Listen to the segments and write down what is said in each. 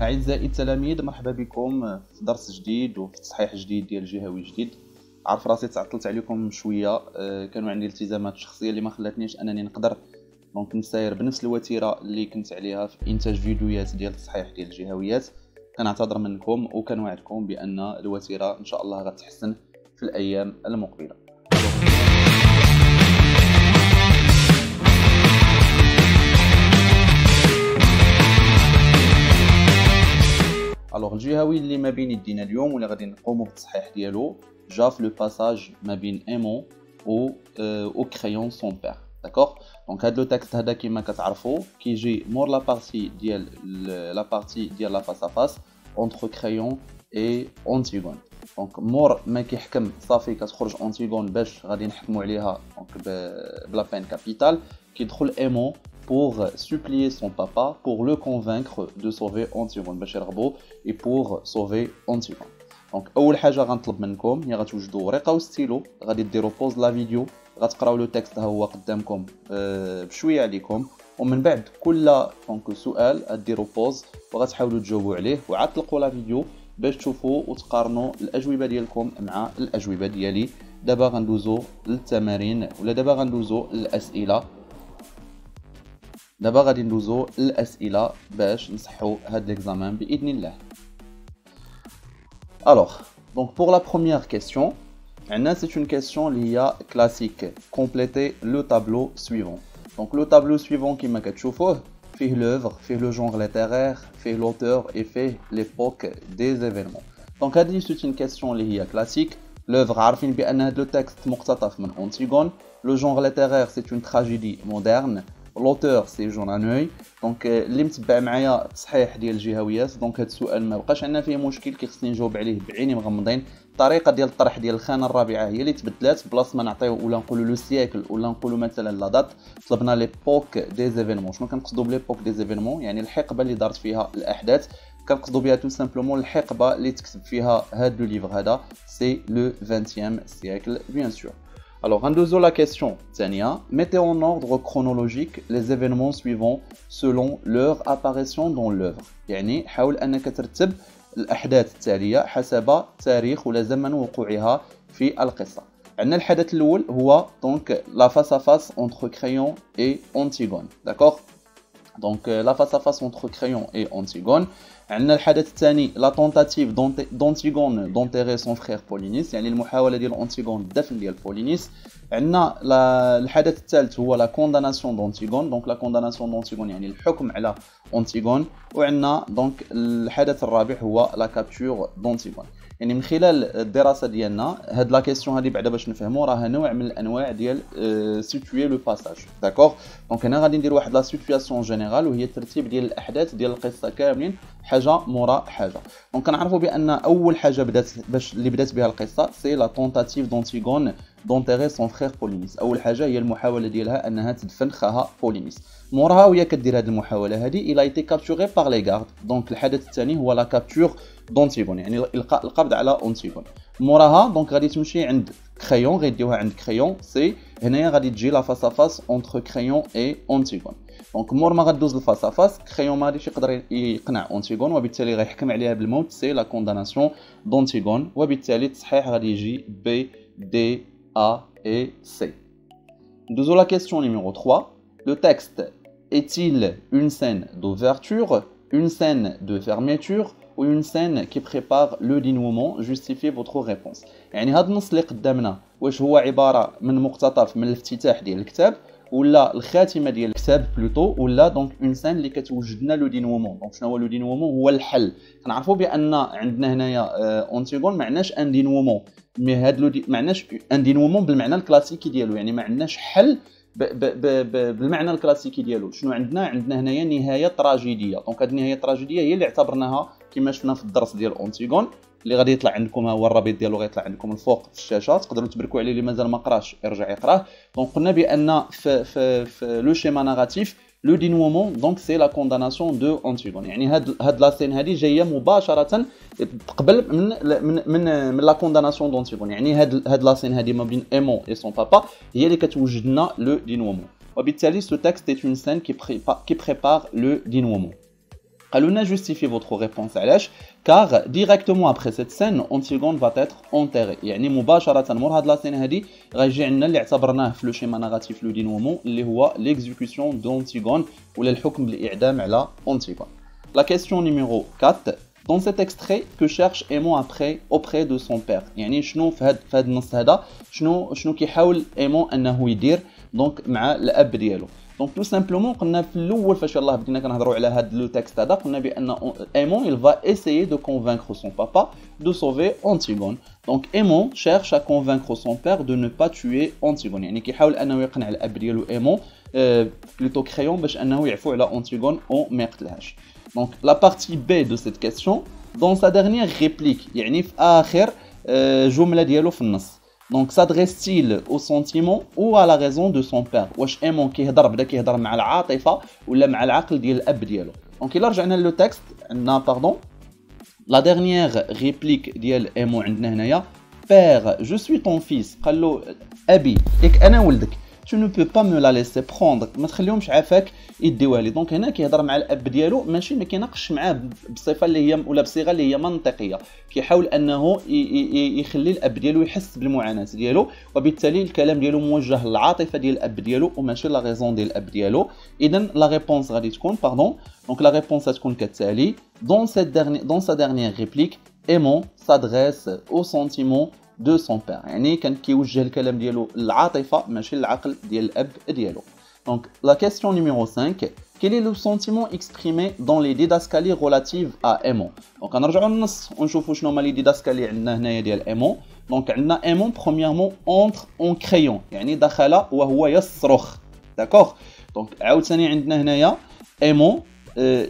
أعزائي التلاميذ، مرحبا بكم في درس جديد وفي تصحيح جديد ديال جهوي جديد. عارف راسي تعطلت عليكم شويه، كانوا عندي التزامات شخصيه اللي ما خلاتنيش انني نقدر نساير بنفس الوتيره اللي كنت عليها في انتاج فيديوهات ديال التصحيح ديال الجهويات. كنعتذر منكم وكنوعدكم بان الوتيره ان شاء الله غتحسن في الايام المقبله. الوغ الجهوي اللي ما بين يدينا اليوم واللي غادي نقوموا بالتصحيح ديالو جا في لو باساج ما بين ايمون او كريون سون بير. داكوغ، دونك هاد لو تكست هذا كيما كتعرفوا كيجي مور لا بارتي ديال لا فاس ا فاس اونتر كريون اي اونتيغون. دونك مور ما كيحكم صافي كتخرج اونتيغون باش غادي نحكموا عليها دونك بلا بين كابيتال، كيدخل ايمون pour supplier son papa pour le convaincre de sauver Antigone باش يرغبوا et pour sauver Antigone. دونك اول حاجه غنطلب منكم هي غتوجدوا ورقه وستيلو، غادي ديروا بوز لا فيديو، غتقراو لو تكست ها هو قدامكم بشويه عليكم، ومن بعد كل دونك سؤال غديروا بوز وغتحاولوا تجاوبوا عليه وعاد تلقوا لا فيديو باش تشوفوا وتقارنوا الاجوبه ديالكم مع الاجوبه ديالي. دابا غندوزو للتمارين ولا دابا غندوزو للاسئله. دابا غادي ندوزو للاسئله باش نصحوا هاد ليكزامان باذن الله. Alors, donc pour la première question, c'est une question liée à classique. Complétez le tableau suivant. Donc le tableau suivant qui m'a كتشوفوه فيه l'œuvre, فيه le genre littéraire, فيه l'auteur et فيه l'époque des événements. Donc هذه c'est une question اللي هي classique. L'œuvre عارفين بان هذا le texte مقتطف من Antigone. Le genre littéraire c'est une tragédie moderne. لوتور سي جون انوي. دونك اللي متبع معايا التصحيح ديال الجهويات، دونك هذا السؤال ما بقاش عندنا فيه مشكل، كيخصني نجاوب عليه بعيني مغمضين. الطريقه ديال الطرح ديال الخانه الرابعه هي اللي تبدلات، بلاص ما نعطيو ولا نقولوا لو سيكل ولا نقولوا مثلا لا دات، طلبنا ليبوك دي زيفينمون. شنو كنقصدوا بليبوك دي زيفينمون؟ يعني الحقبه اللي دارت فيها الاحداث، كنقصدوا بها تو سامبلومون الحقبه اللي تكتب فيها هذا لو ليفر هذا، سي لو 20e سيكل بيان سور. Alors, rendons la question. Tania, mettez en ordre chronologique les événements suivants selon leur apparition dans l'œuvre. يعني حاول أنك ترتب الأحداث التالية حسب تاريخ ولا زمن وقوعها في القصة. عندنا الحدث الأول هو donc la face à face entre Créon et Antigone. D'accord? Donc la face à face entre Créon et Antigone. عندنا الحدث الثاني لا تونتاتيف دونتيغون دونتيغي سون فرير بولينيس، يعني المحاوله ديال اونتيغون الدفن ديال بولينيس. عندنا الحدث الثالث هو لا كونداناسيون دونتيغون، دونك لا كونداناسيون دونتيغون يعني الحكم على اونتيغون. وعندنا دونك الحدث الرابع هو لا كابتور دونتيغون. يعني من خلال الدراسه ديالنا هاد لا كيسيون هادي بعدا باش نفهموا راها نوع من الانواع ديال سيتوي لو باساج. داكوغ، دونك هنا غادي ندير واحد لا سيتوياسيون جينيرال وهي الترتيب ديال الاحداث ديال القصه كاملين حاجه مورا حاجه. دونك كنعرفوا بان اول حاجه بدات بها القصه سي لا تونتاتيف دونتيغون دونتيغي سون فرير بولينيس. اول حاجه هي المحاوله ديالها انها تدفن خاها بولينيس. موراها وهي كدير هذه المحاوله هذه الى ايتي كابتوري باغ لي غارد. دونك الحدث الثاني هو لا كابتور دونتيغون، يعني القاء القبض على اونتيغون. موراها دونك غادي تمشي عند كريون، غيديوها عند كريون، سي هنايا غادي تجي لا فاس ا فاس اونتر كريون اي اونتيغون. دونك مور ما غدوز الفاس ا فاس كريون ما غاديش يقدر يقنع اونتيغون وبالتالي غيحكم عليها بالموت، سي لا كونداناسيون دونتيغون. وبالتالي التصحيح غادي يجي بي دي ا اي سي. ندوزو لا كيسيون نيميرو 3. Le texte est-il une scène d'ouverture, une scène de fermeture ou une scène qui prépare le dénouement? Justifiez votre réponse. يعني هذا النص اللي قدامنا واش هو عباره من مقتطف من الافتتاح ديال الكتاب ولا الخاتمه ديال الكتاب بلوتو، ولا دونك اون سين اللي كتوجدنا لو دينومون. دونك شنو هو لو دينومون؟ هو الحل. كنعرفوا بان عندنا هنايا اونتيغون ما عندناش ان دينومون، مي هاد لو ما عندناش ان دينومون بالمعنى الكلاسيكي ديالو، يعني ما عندناش حل بالمعنى الكلاسيكي ديالو. شنو عندنا هنايا نهايه تراجيديه. دونك هاد النهايه التراجيديه هي اللي اعتبرناها كما شفنا في الدرس ديال اونتيغون اللي غادي يطلع عندكم، ها هو الرابط ديالو غيطلع عندكم الفوق في الشاشه، تقدروا تبركوا عليه اللي مازال ما قراش يرجع يقراه. دونك قلنا بان في لو شيما ناراتيف لو دينومون دونك سي لا كونداناسيون دو اونتيغون، يعني هاد لا سين هادي جايه مباشره قبل من لا كونداناسيون دونتيغون. يعني هاد لا سين هادي ما بين ايمون اي سون بابا هي اللي كتوجد لنا لو دينومون، وبالتالي سو تكست اي اون سين كي بريبار لو دينومون. قالوا justifiez votre réponse علاش car directement après cette scène Antigone va être enterré يعني مباشرة مور هاد لا سين هادي غيجي عندنا اللي اعتبرناه في لو شيما نيغاتيف لو دينومون اللي هو l'exécution d'Antigone ولا الحكم بالإعدام على Antigone. La question numéro 4 dans cet extrait que cherche Aimon après auprès de son père يعني شنو في هاد النص هذا شنو كيحاول Aimon انه يدير دونك مع الاب ديالو. Donc tout simplement قلنا في الاول فاش يلاه بدينا كنهضروا على هذا لو تكست هذا قلنا بان Aimon il va essayer de convaincre son papa de sauver Antigone. Donc Aimon cherche à convaincre son père de ne pas tuer Antigone يعني كيحاول انه يقنع الاب ديالو Aimon plutôt Créon باش انه يعفو على Antigone وما يقتلهاش. Donc la partie B de cette question dans sa dernière réplique يعني في اخر جمله ديالو في النص. Donc s'adresse-t-il au sentiment ou à la raison de son père واش Aimon بدا كيهضر مع العاطفه ولا مع العقل ديال الاب ديالو. Donc الا رجعنا لو تكست عندنا باردون la dernière réplique ديال Aimon عندنا هنايا père je suis ton fils قال له ابي ياك انا ولدك tu ne peux pas me la laisser prendre ما تخليهمش عافاك يديوها لي. دونك هنا كيهضر مع الاب ديالو ماشي ما كيناقش معاه بصفه اللي هي ولا بصيغه اللي هي منطقيه كيحاول انه يخلي الاب ديالو يحس بالمعاناه ديالو وبالتالي الكلام ديالو موجه للعاطفه ديال الاب ديالو وماشي لا ريزون ديال الاب ديالو. اذا لا ريبونس غادي تكون باردون دونك لا ريبونس غتكون كالتالي dans sa dernière réplique Aimon s'adresse au sentiment de son père يعني كان كيوجه الكلام ديالو للعاطفه ماشي للعقل ديال الاب ديالو. Donc la question numéro 5 quel est le sentiment exprimé dans les didascalies relatives à Aimon. Donc غنرجعوا للنص ونشوفوا شنو هما لي ديداسكالي عندنا هنايا ديال Aimon. Donc عندنا Aimon premièrement entre en crayon يعني دخل وهو يصرخ d'accord. Donc عاوتاني عندنا هنايا Aimon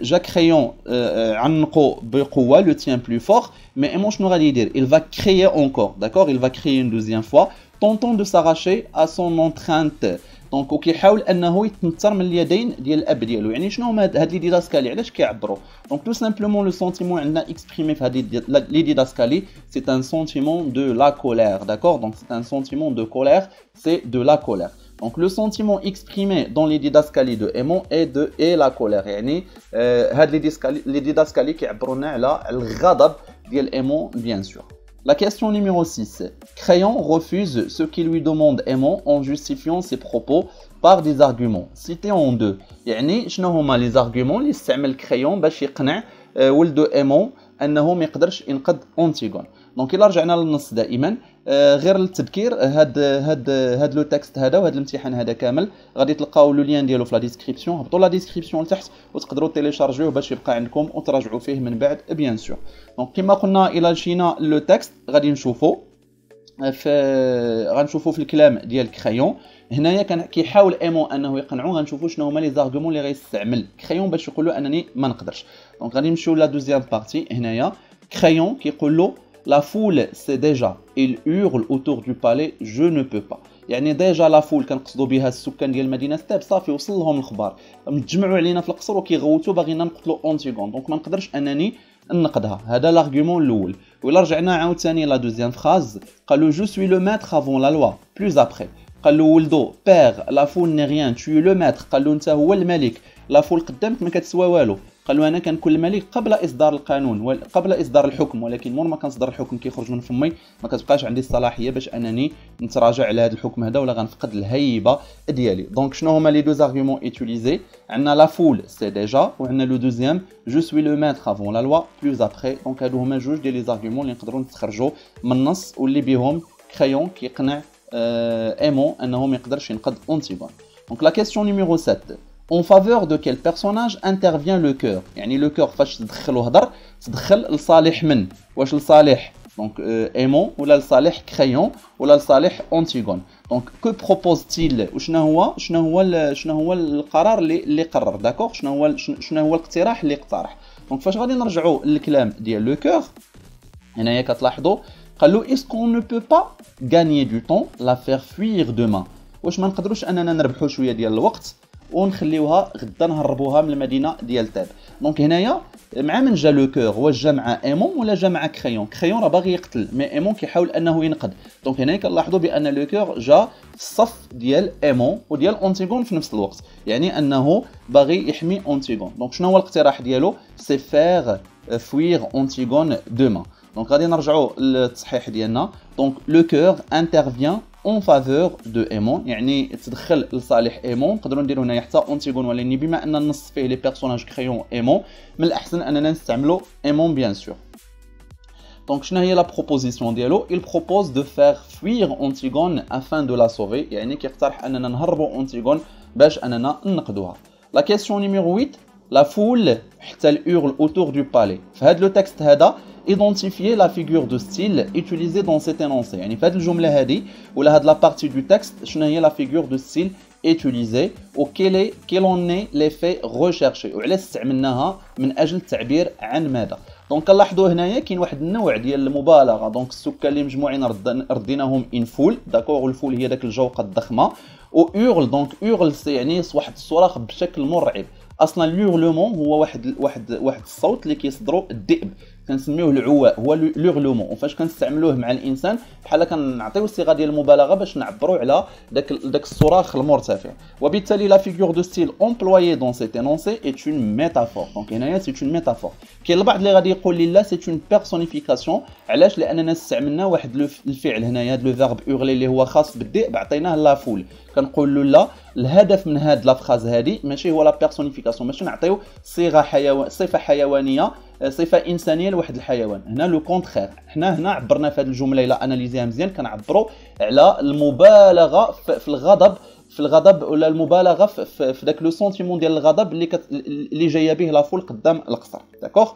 Jacques Crayon عنقو بقوة le tient plus fort mais Aimon شنو غادي يدير il va crier encore d'accord il va crier une deuxième fois tentant de s'arracher à son enceinte. دونك وكيحاول انه يتنطر من اليدين ديال الاب ديالو يعني شنو هما هاد لي ديداسكالي علاش كيعبروا. دونك تو سامبلومون لو سونتيمون عندنا اكسبريمي في هاد لي ديداسكالي سي ان سونتيمون دو لا كولير داكور. دونك سي ان سونتيمون دو كولير سي دو لا كولير. Donc le sentiment exprimé dans les didascalies de Aimon est la colère يعني هاد les didascalies كيعبرونا على الغضب ديال Aimon bien sûr. La question numéro 6. Crayon refuse ce qu'il lui demande Aimon en justifiant ses propos par des arguments cités en deux. يعني شنو هما les arguments اللي استعمل Crayon باش يقنع ولدو Aimon انه ما يقدرش ينقذ Antigone. دونك الا رجعنا للنص دائما غير للتذكير هاد لو تكست هذا وهاد الامتحان هذا كامل غادي تلقاو لو لين ديالو في لا ديسكريبسيون. هبطوا لا ديسكريبسيون لتحت وتقدروا تيليشارجيوه باش يبقى عندكم وتراجعوا فيه من بعد بيان سور. دونك كما قلنا الا مشينا لو تكست غادي نشوفوا غنشوفوا في الكلام ديال كريون هنايا كان كيحاول Aimon انه يقنعو. غنشوفوا شنو هما لي زارغومون اللي غيستعمل كريون باش يقول له انني ما نقدرش. دونك غادي نمشيو لا دوزيام بارتي هنايا كريون كيقول له La foule sait déjà, il hurle autour du palais, je ne peux pas. يعني ديجا لا فول كنقصدوا بها السكان ديال المدينه ستاب صافي وصل لهم الخبر متجمعوا علينا في القصر وكيغوتوا باغينا نقتلوا اونتيغون دونك ما نقدرش انني نقدها. هذا لارغومون الاول. ولا رجعنا عاوتاني لا دوزيام فراز قالوا جو سوي لو ماتر افون لا لوا بلوز ابري قال له ولدو بير لا فول ني ريان تو لو ماتر قال له انت هو الملك لا فول قدامك ما كتسوى والو. قال له انا كنكون الملك قبل اصدار القانون قبل اصدار الحكم ولكن مور ما كنصدر الحكم كيخرج من فمي ما كتبقاش عندي الصلاحيه باش انني نتراجع على هذا الحكم هذا ولا غنفقد الهيبه ديالي. دونك شنو هما لي دو ارغومون ايتيليزي عندنا لا فول سي ديجا وعندنا لو دوزيام جو سوي لو ماتر افون لا لوا بلوز ابري. دونك هادو هما جوج ديال لي ارغومون اللي نقدروا نستخرجوا من النص واللي بهم كريون كيقنع Aimon انه ما يقدرش ينقذ Antigone. دونك لا كيسيون نيميرو 7 en faveur de quel personnage intervient le cœur يعني لو كور فاش تدخل وهضر تدخل لصالح من واش لصالح دونك Aimon ولا لصالح كريون ولا لصالح Antigone. دونك كو بروبوز-تيل وشنو هو القرار اللي قرر داكوغ شنو هو الاقتراح اللي اقترح. دونك فاش غادي نرجعوا للكلام ديال لو كور هنايا كتلاحظوا قال له est-ce qu'on ne peut pas gagner du temps la faire fuir demain واش ما نقدروش اننا نربحوا شويه ديال الوقت ونخليوها غدا نهربوها من المدينه ديال تاب. دونك هنايا مع من جا لو كور، واش جا مع ايمون ولا جا مع كريون؟ كريون راه باغي يقتل، مي ايمون كيحاول انه ينقذ. دونك هنايا كنلاحظوا بان لو كور جا في الصف ديال ايمون وديال اونتيغون في نفس الوقت، يعني انه باغي يحمي اونتيغون. دونك شنو هو الاقتراح ديالو؟ سي فير فوير اونتيغون دوما. دونك غادي نرجعوا للتصحيح ديالنا. دونك لو كور انترفيان اون فافور دو ايمون، يعني تدخل لصالح ايمون. نقدروا نديروا هنايا حتى اونتيغون، ولكن بما ان النص فيه لي بيرسوناج كريون ايمون، من الاحسن اننا نستعملوا ايمون بيان سور. دونك شنو هي لا بروبوزيسيون ديالو؟ il propose de faire fuir Antigone afin de la sauver، يعني كيقترح اننا نهربوا اونتيغون باش اننا ننقذوها. لا كيسيون نيميرو 8، la foule حتى الهورل autour du palais. في هذا لو تكست هذا identifier la figure de style utilisée dans cet énoncé، يعني في هذه الجمله هذه ولا هذه لا بارتي دو تكست شنو هي لا فيغور دو ستيل utilisée و quel en est l'effet recherché، وعلاش استعملناها من اجل التعبير عن ماذا. دونك كنلاحظوا هنايا كاين واحد النوع ديال المبالغه. دونك السكان اللي مجموعين رديناهم ان فول، داكوغ، والفول هي داك الجوقه الضخمه. و اورل، دونك اورل يعني واحد الصراخ بشكل مرعب. اصلا لورلومون هو واحد الصوت اللي كيصدروا الذئب، كنسميوه العواء، هو لورلومون. وفاش كنستعملوه مع الانسان بحال كنعطيو الصيغه ديال المبالغه باش نعبروا على داك الصراخ المرتفع. وبالتالي لا فيغور دو ستيل امبلويي دون سيت انونسي ايت اون ميتافور. دونك هنايا سيت اون ميتافور. كاين البعض اللي غادي يقول لي لا سيت اون بيرسونيفيكاسيون. علاش؟ لاننا استعملنا واحد الفعل هنايا لو فيرب اورلي اللي هو خاص بالذئب، عطيناه لا فول. كنقول له لا، الهدف من هاد لا فراز هادي ماشي هو لا بيرسونيفيكاسيون، ماشي نعطيو صفه حيوانيه، صفه انسانيه لواحد الحيوان. هنا لو كونترير، حنا هنا عبرنا في هذه الجمله الى اناليزيها مزيان كنعبروا على المبالغه في الغضب ولا المبالغه في داك لو سونتيمون ديال الغضب اللي جايه به لا فول قدام القصر. داكوغ.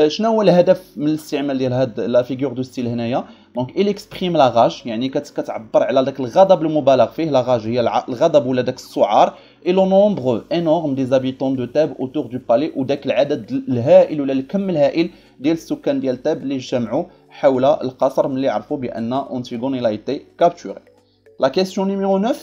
شنو هو الهدف من الاستعمال ديال هاد لا فيغور دو ستيل هنايا؟ دونك il exprime la rage، يعني كتعبر على داك الغضب المبالغ فيه. لا rage هي الغضب ولا داك السعار. et le nombre énorme des habitants de Thèbes autour du palais، وداك العدد الهائل ولا الكم الهائل ديال السكان ديال تاب اللي جمعوا حول القصر ملي عرفوا بان اونتيغون il a été capturé. La question numéro 9،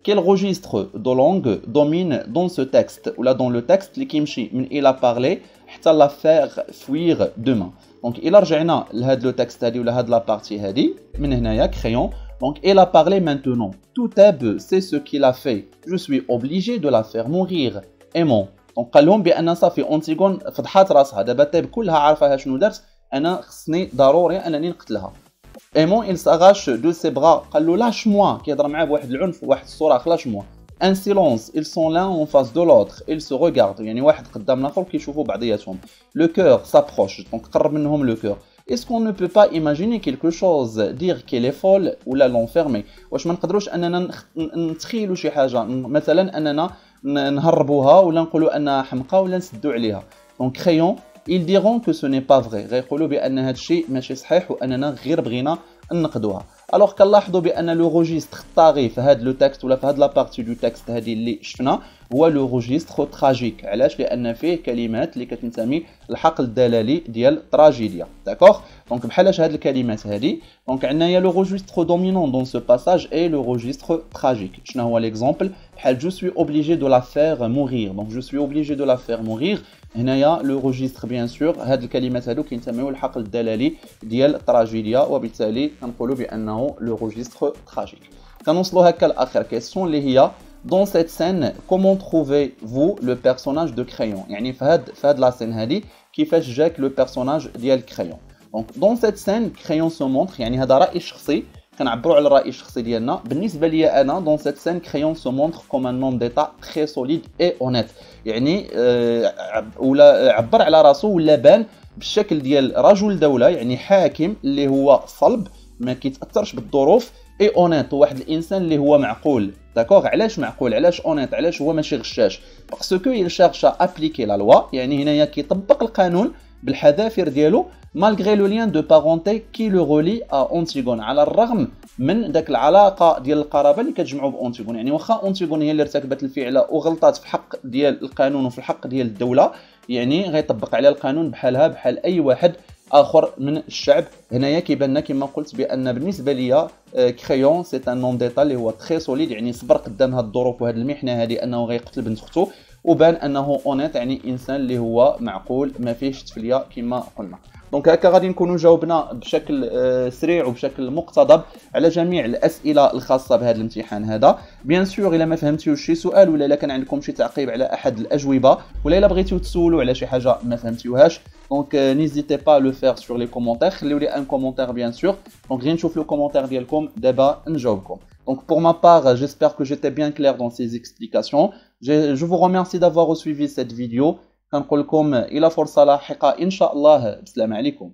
quel registre de langue domine dans ce texte ou là dans le texte اللي كيمشي من il a parlé حتى la faire fuir demain. دونك الى رجعنا لهاد لو تكست هادي ولا هاد لا بارتي هادي من هنايا كريون. دونك il a parlé maintenant tout Thèbes sait ce qu'il a fait، je suis obligé de la faire mourir aimant. دونك قال لهم بان صافي اونتيغون فضحات راسها، دابا تاب كلها عارفاها شنو دارت، انا خصني ضروري انني نقتلها. ايمون il s'arrache de ses bras، قال له لاش موا، كيهضر معاه بواحد العنف وواحد الصراخ، لاش موا. un silence، ils sont l'un en face de l'autre، ils se regardent، يعني واحد قدام الاخر كيشوفوا بعضياتهم. le cœur s'approche، دونك قرب منهم لو كور. est-ce qu'on ne peut pas imaginer quelque chose dire qu'elle est folle ولا l'enfermer؟ واش ما نقدروش اننا نتخيلوا شي حاجه، مثلا اننا نهربوها ولا نقولوا انها حمقى ولا نسدوا عليها. دونك كريون ils diront que ce n'est pas vrai، غيقولوا بان هذا الشيء ماشي صحيح واننا غير بغينا ننقذوها. الوغ كنلاحظوا بان لو روجيستر الطاغي في هذا لو تكست ولا في هذه لا بارتي دو تكست هذه اللي شفنا هو لو روجيستر تراجيك. علاش؟ لان فيه كلمات اللي كتنتمي للحقل الدلالي ديال تراجيديا. داكوغ. دونك بحالاش هاد الكلمات هذه. دونك عندنا لو روجيستر دومينون دون سو باساج اي لو روجيستر تراجيك. شنو هو ليكزامبل؟ بحال جو سوي اوبليجي دو لا فير مورير. دونك جو سوي اوبليجي دو لا فير مورير، هنايا لو روجيستر بيان سور هاد الكلمات هادو كينتميو للحقل الدلالي ديال التراجيديا، وبالتالي كنقولوا بانه لو روجيستر تراجيك. كنوصلوا هكا لاخر كيسيون اللي هي dans cette scène comment trouvez-vous le personnage de Crayon؟ يعني في هاد لا سين هادي كيفاش جاك لو بيرسوناج ديال كريون. دونك dans cette scène Crayon se montre، يعني هذا رأي شخصي، كنعبروا على الرأي الشخصي ديالنا. بالنسبه لي انا dans cette scène Crayon se montre comme un homme d'état très solide et honnête، يعني ولا عبر على راسو ولا بان بالشكل ديال رجل دوله، يعني حاكم اللي هو صلب ما كيتاثرش بالظروف، اي اونيت واحد الانسان اللي هو معقول. داكوغ. علاش معقول؟ علاش اونيت؟ علاش هو ماشي غشاش؟ باسكو il cherche à appliquer la loi، يعني هنايا كيطبق القانون بالحذافير ديالو malgré le lien de parenté qui le relie à Antigone، على الرغم من داك العلاقه ديال القرابه اللي كتجمعوا بأونتيغون. يعني واخا أونتيغون هي اللي ارتكبت الفعل وغلطات في حق ديال القانون وفي الحق ديال الدوله، يعني غيطبق عليها القانون بحالها بحال اي واحد اخر من الشعب. هنايا كيبان لنا كما قلت بان بالنسبه ليا كريون سي ان نون ديتا اللي هو تري سوليد، يعني صبر قدام هاد الظروف وهاد المحنه هذه انه غيقتل بنت اختو، وبان انه اونيت يعني انسان اللي هو معقول ما فيهش تفليه كما قلنا. دونك هكا غادي نكونوا جاوبنا بشكل سريع وبشكل مقتضب على جميع الاسئله الخاصه بهذا الامتحان هذا. بيان سور الا ما فهمتيوش شي سؤال ولا الا كان عندكم شي تعقيب على احد الاجوبه ولا الا بغيتيو تسولوا على شي حاجه ما فهمتيوهاش، دونك نيزيتي با لو فير سور لي كومونتير، خليو لي ان كومونتير بيان سور. دونك غير نشوف لو كومونتير ديالكم دابا نجاوبكم. Donc pour ma part, j'espère que j'étais bien clair dans ces explications. Je vous remercie d'avoir suivi cette vidéo. كنقول لكم الى فرصه لاحقه ان شاء الله. السلام عليكم.